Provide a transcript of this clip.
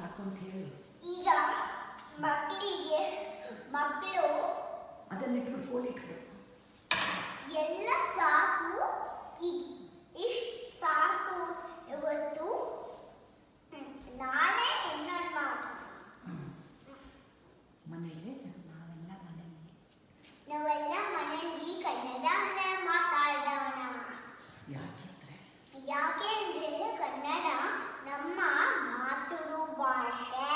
ಸಾಕು ಅಂತ ಹೇಳಿ. ಈಗ ಮಕ್ಕಳು ಅದನ್ನ ಇಟ್ಬಿಟ್ಟು ಕೋಲ್ ಇಟ್ಬಿಡು. ಎಲ್ಲ ಸಾಕು, ಇಷ್ಟು ಸಾಕು ಇವತ್ತು. ನಾಳೆ ಇನ್ನೊಂದು ಮಾತು. ಮನೆಯಲ್ಲಿ ನಾವೆಲ್ಲ ಮನೆಯಲ್ಲಿ ಕನ್ನಡ ಮಾತಾಡೋಣ. ಯಾಕೆಂದ್ರೆ ಕನ್ನಡ ನಮ್ಮ ಮಾತೃ ಭಾಷೆ.